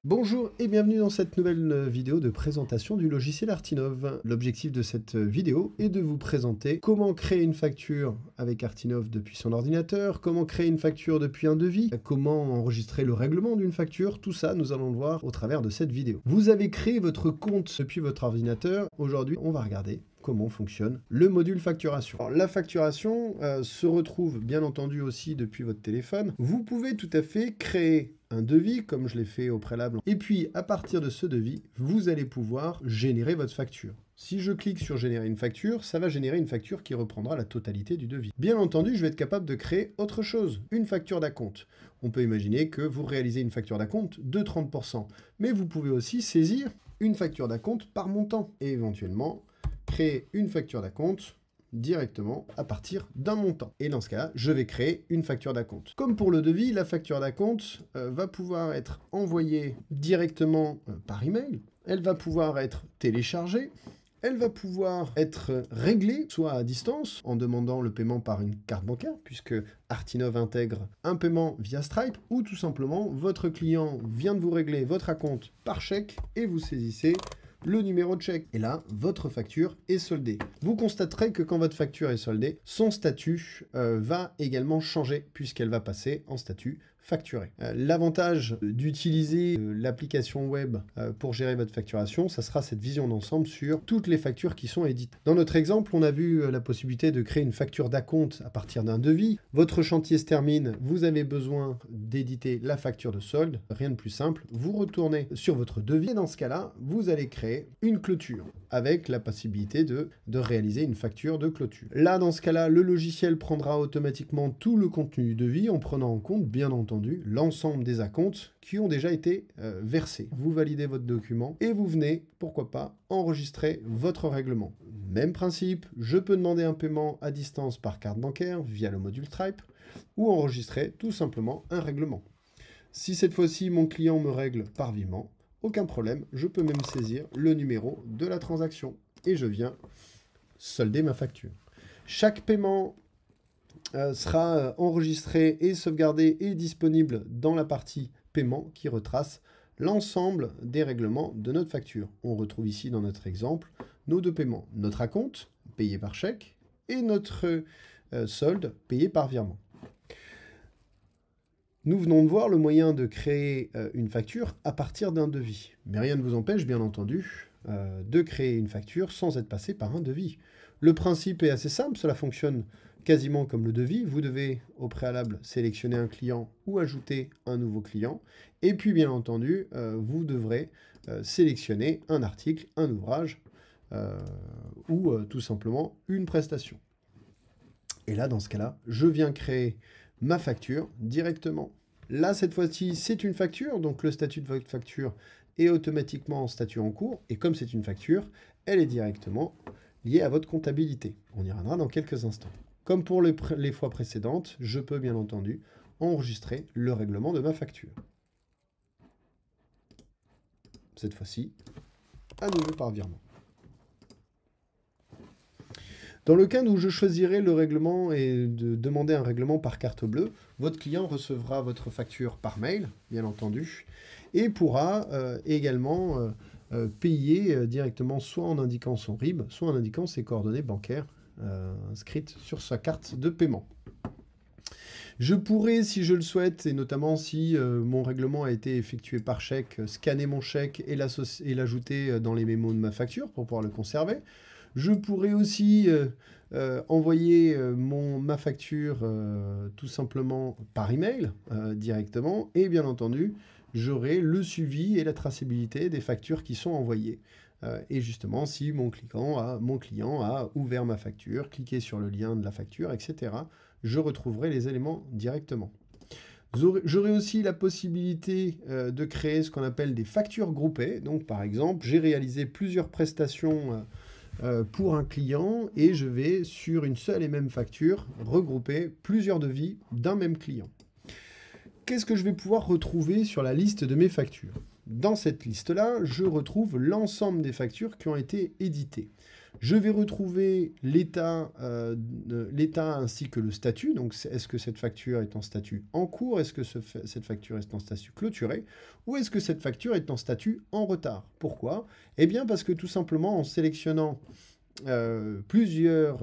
Bonjour et bienvenue dans cette nouvelle vidéo de présentation du logiciel Artinov. L'objectif de cette vidéo est de vous présenter comment créer une facture avec Artinov depuis son ordinateur, comment créer une facture depuis un devis, comment enregistrer le règlement d'une facture, tout ça nous allons le voir au travers de cette vidéo. Vous avez créé votre compte depuis votre ordinateur, aujourd'hui on va regarder comment fonctionne le module facturation. Alors, la facturation se retrouve bien entendu aussi depuis votre téléphone. Vous pouvez tout à fait créer un devis, comme je l'ai fait au préalable. Et puis, à partir de ce devis, vous allez pouvoir générer votre facture. Si je clique sur générer une facture, ça va générer une facture qui reprendra la totalité du devis. Bien entendu, je vais être capable de créer autre chose, une facture d'acompte. On peut imaginer que vous réalisez une facture d'acompte de 30%. Mais vous pouvez aussi saisir une facture d'acompte par montant et éventuellement créer une facture d'acompte directement à partir d'un montant. Et dans ce cas-là, je vais créer une facture d'acompte. Comme pour le devis, la facture d'acompte va pouvoir être envoyée directement par email. Elle va pouvoir être téléchargée. Elle va pouvoir être réglée, soit à distance, en demandant le paiement par une carte bancaire, puisque Artinov intègre un paiement via Stripe, ou tout simplement, votre client vient de vous régler votre acompte par chèque et vous saisissez le numéro de chèque. Et là, votre facture est soldée. Vous constaterez que quand votre facture est soldée, son statut va également changer puisqu'elle va passer en statut facturé. L'avantage d'utiliser l'application web pour gérer votre facturation, ça sera cette vision d'ensemble sur toutes les factures qui sont éditées. Dans notre exemple, on a vu la possibilité de créer une facture d'acompte à partir d'un devis. Votre chantier se termine, vous avez besoin d'éditer la facture de solde. Rien de plus simple, vous retournez sur votre devis et dans ce cas-là, vous allez créer une clôture avec la possibilité de réaliser une facture de clôture. Là, dans ce cas-là, le logiciel prendra automatiquement tout le contenu du devis en prenant en compte, bien entendu, l'ensemble des acomptes qui ont déjà été versés. Vous validez votre document et vous venez, pourquoi pas, enregistrer votre règlement. Même principe, je peux demander un paiement à distance par carte bancaire via le module Stripe ou enregistrer tout simplement un règlement. Si cette fois-ci mon client me règle par virement, aucun problème, je peux même saisir le numéro de la transaction et je viens solder ma facture. Chaque paiement sera enregistré et sauvegardé et disponible dans la partie paiement qui retrace l'ensemble des règlements de notre facture. On retrouve ici dans notre exemple nos deux paiements, notre acompte payé par chèque et notre solde payé par virement. Nous venons de voir le moyen de créer une facture à partir d'un devis. Mais rien ne vous empêche, bien entendu, de créer une facture sans être passé par un devis. Le principe est assez simple, cela fonctionne quasiment comme le devis. Vous devez au préalable sélectionner un client ou ajouter un nouveau client. Et puis, bien entendu, vous devrez sélectionner un article, un ouvrage ou tout simplement une prestation. Et là, dans ce cas-là, je viens créer ma facture directement. Là, cette fois-ci, c'est une facture, donc le statut de votre facture est automatiquement en statut en cours, et comme c'est une facture, elle est directement liée à votre comptabilité. On y reviendra dans quelques instants. Comme pour les fois précédentes, je peux bien entendu enregistrer le règlement de ma facture. Cette fois-ci, à nouveau par virement. Dans le cas où je choisirai le règlement et de demander un règlement par carte bleue, votre client recevra votre facture par mail, bien entendu, et pourra également payer directement soit en indiquant son RIB, soit en indiquant ses coordonnées bancaires inscrites sur sa carte de paiement. Je pourrais, si je le souhaite, et notamment si mon règlement a été effectué par chèque, scanner mon chèque et l'ajouter dans les mémos de ma facture pour pouvoir le conserver. Je pourrais aussi envoyer ma facture tout simplement par email directement. Et bien entendu, j'aurai le suivi et la traçabilité des factures qui sont envoyées. Et justement, si mon client a ouvert ma facture, cliqué sur le lien de la facture, etc., je retrouverai les éléments directement. J'aurai aussi la possibilité de créer ce qu'on appelle des factures groupées. Donc, par exemple, j'ai réalisé plusieurs prestations pour un client et je vais, sur une seule et même facture, regrouper plusieurs devis d'un même client. Qu'est-ce que je vais pouvoir retrouver sur la liste de mes factures? Dans cette liste-là, je retrouve l'ensemble des factures qui ont été éditées. Je vais retrouver l'état ainsi que le statut. Donc, est-ce que cette facture est en statut en cours? Est-ce que cette facture est en statut clôturé? Ou est-ce que cette facture est en statut en retard? Pourquoi? Eh bien, parce que tout simplement, en sélectionnant plusieurs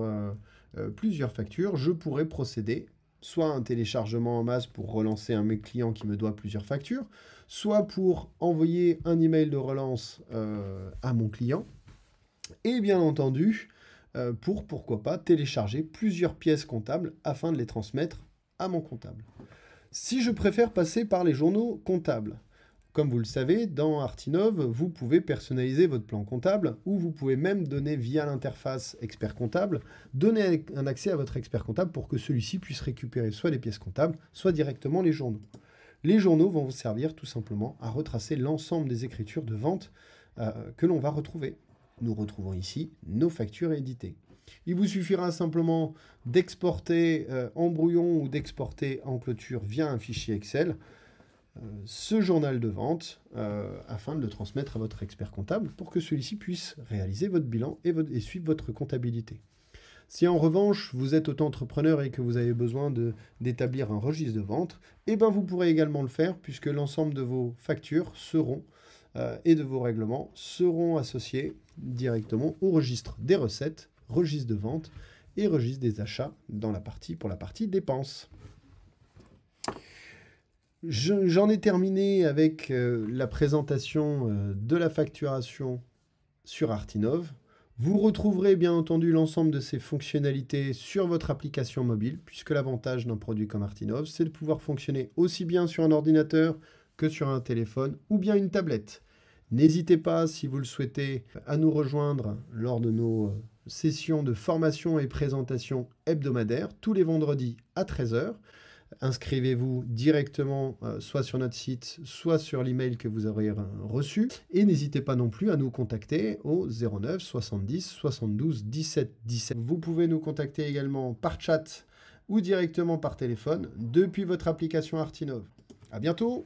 factures, je pourrais procéder soit à un téléchargement en masse pour relancer un de mes clients qui me doit plusieurs factures, soit pour envoyer un email de relance à mon client, et bien entendu, pourquoi pas, télécharger plusieurs pièces comptables afin de les transmettre à mon comptable. Si je préfère passer par les journaux comptables, comme vous le savez, dans Artinov, vous pouvez personnaliser votre plan comptable ou vous pouvez même donner via l'interface expert comptable, donner un accès à votre expert comptable pour que celui-ci puisse récupérer soit les pièces comptables, soit directement les journaux. Les journaux vont vous servir tout simplement à retracer l'ensemble des écritures de vente que l'on va retrouver. Nous retrouvons ici nos factures éditées. Il vous suffira simplement d'exporter en brouillon ou d'exporter en clôture via un fichier Excel ce journal de vente afin de le transmettre à votre expert comptable pour que celui-ci puisse réaliser votre bilan et suivre votre comptabilité. Si en revanche vous êtes auto-entrepreneur et que vous avez besoin d'établir un registre de vente, eh ben vous pourrez également le faire puisque l'ensemble de vos factures et de vos règlements seront associés directement au registre des recettes, registre de vente et registre des achats pour la partie dépenses. J'en ai terminé avec la présentation de la facturation sur Artinov. Vous retrouverez bien entendu l'ensemble de ces fonctionnalités sur votre application mobile, puisque l'avantage d'un produit comme Artinov, c'est de pouvoir fonctionner aussi bien sur un ordinateur que sur un téléphone ou bien une tablette. N'hésitez pas, si vous le souhaitez, à nous rejoindre lors de nos sessions de formation et présentation hebdomadaires, tous les vendredis à 13 h. Inscrivez-vous directement soit sur notre site, soit sur l'email que vous aurez reçu. Et n'hésitez pas non plus à nous contacter au 09 70 72 17 17. Vous pouvez nous contacter également par chat ou directement par téléphone depuis votre application Artinov. À bientôt!